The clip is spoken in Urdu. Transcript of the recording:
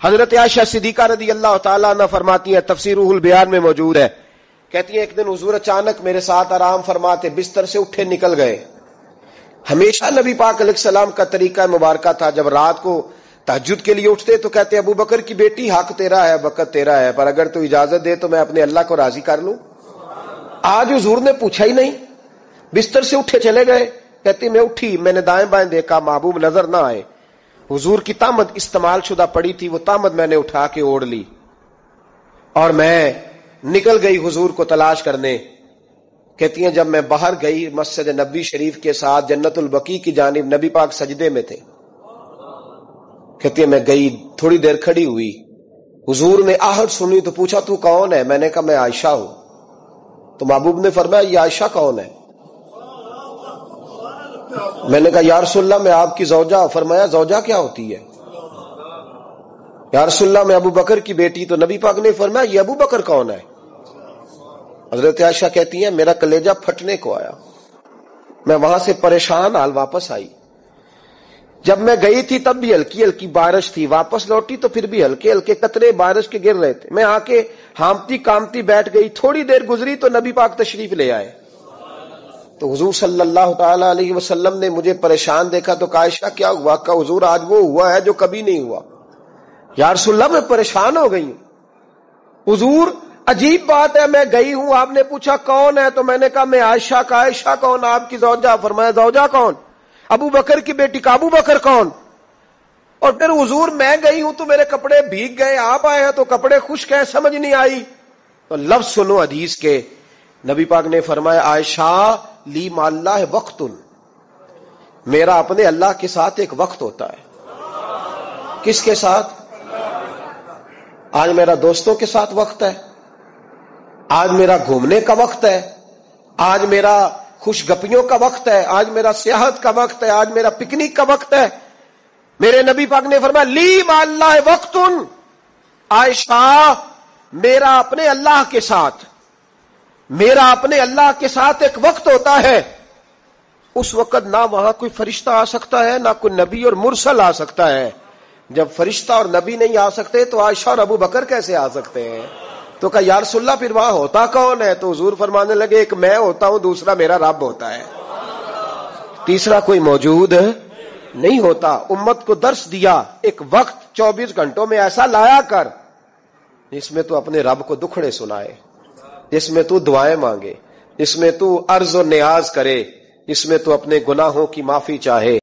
حضرت عائشہ صدیقہ رضی اللہ تعالیٰ عنہ فرماتی ہیں، تفسیر روح البیان میں موجود ہے، کہتی ہیں ایک دن حضور اچانک میرے ساتھ آرام فرماتے بستر سے اٹھے نکل گئے۔ ہمیشہ نبی پاک علیہ السلام کا طریقہ مبارکہ تھا، جب رات کو تہجد کے لیے اٹھتے تو کہتے ابو بکر کی بیٹی حق تیرا ہے، وقت تیرا ہے، پر اگر تو اجازت دے تو میں اپنے اللہ کو راضی کر لوں۔ آج حضور نے پوچھا ہی نہیں، بستر سے اٹھے چلے گئے۔ کہتی میں اٹھی، میں نے دائیں بائیں دیکھا، محبوب نظر نہ آئے۔ حضور کی تامد استعمال شدہ پڑی تھی، وہ تامد میں نے اٹھا کے اوڑھ لی اور میں نکل گئی حضور کو تلاش کرنے۔ کہتی ہیں جب میں باہر گئی مسجد نبوی شریف کے ساتھ جنت البقیع کی جانب، نبی پاک سجدے میں تھے۔ کہتی ہے میں گئی، تھوڑی دیر کھڑی ہوئی، حضور نے آہٹ سنی تو پوچھا تو کون ہے؟ میں نے کہا میں عائشہ ہوں۔ تو محبوب نے فرمایا یہ عائشہ کون ہے؟ میں نے کہا یا رسول اللہ میں آپ کی زوجہ۔ فرمایا زوجہ کیا ہوتی ہے؟ یا رسول اللہ میں ابو بکر کی بیٹی۔ تو نبی پاک نے فرمایا یہ ابو بکر کون ہے؟ حضرت عائشہ کہتی ہیں میرا کلیجہ پھٹنے کو آیا، میں وہاں سے پریشان حال واپس آئی۔ جب میں گئی تھی تب بھی ہلکی ہلکی بارش تھی، واپس لوٹی تو پھر بھی ہلکے ہلکے قطرے بارش کے گر رہے تھے۔ میں آ کے ہامتی کامتی بیٹھ گئی، تھوڑی دیر گزری تو نبی پاک تشریف لے آئے۔ تو حضور صلی اللہ تعالی علیہ وسلم نے مجھے پریشان دیکھا تو کہا عائشہ کیا ہوا؟ کہا حضور آج وہ ہوا ہے جو کبھی نہیں ہوا۔ یا رسول اللہ میں پریشان ہو گئی ہوں۔ حضور عجیب بات ہے، میں گئی ہوں، آپ نے پوچھا کون ہے تو میں نے کہا میں عائشہ۔ کا عائشہ کون؟ آپ کی زوجہ۔ فرمایا زوجہ کون؟ ابو بکر کی بیٹی۔ کا ابو بکر کون؟ اور پھر حضور میں گئی ہوں تو میرے کپڑے بھیگ گئے، آپ آئے ہیں تو کپڑے خشک ہیں، سمجھ نہیں آئی۔ تو لفظ سنو حدیث کے، نبی پاک نے فرمایا عائشہ لی مع اللہ وقت، میرا اپنے اللہ کے ساتھ ایک وقت ہوتا ہے۔ کس کے ساتھ؟ آج میرا دوستوں کے ساتھ وقت ہے، آج میرا گھومنے کا وقت ہے، آج میرا خوش گپیوں کا وقت ہے، آج میرا سیاحت کا وقت ہے، آج میرا پکنک کا وقت ہے۔ میرے نبی پاک نے فرمایا لی مع اللہ وقت، عائشہ میرا اپنے اللہ کے ساتھ، میرا اپنے اللہ کے ساتھ ایک وقت ہوتا ہے۔ اس وقت نہ وہاں کوئی فرشتہ آ سکتا ہے، نہ کوئی نبی اور مرسل آ سکتا ہے۔ جب فرشتہ اور نبی نہیں آ سکتے تو عائشہ اور ابو بکر کیسے آ سکتے ہیں؟ تو کہا یا رسول اللہ پھر وہاں ہوتا کون ہے؟ تو حضور فرمانے لگے ایک میں ہوتا ہوں، دوسرا میرا رب ہوتا ہے، تیسرا کوئی موجود نہیں ہوتا۔ امت کو درس دیا ایک وقت 24 گھنٹوں میں ایسا لایا کر جس میں تو اپنے رب کو دکھڑے سنائے، جس میں تو دعائیں مانگے، جس میں تو عرض و نیاز کرے، جس میں تو اپنے گناہوں کی معافی چاہے۔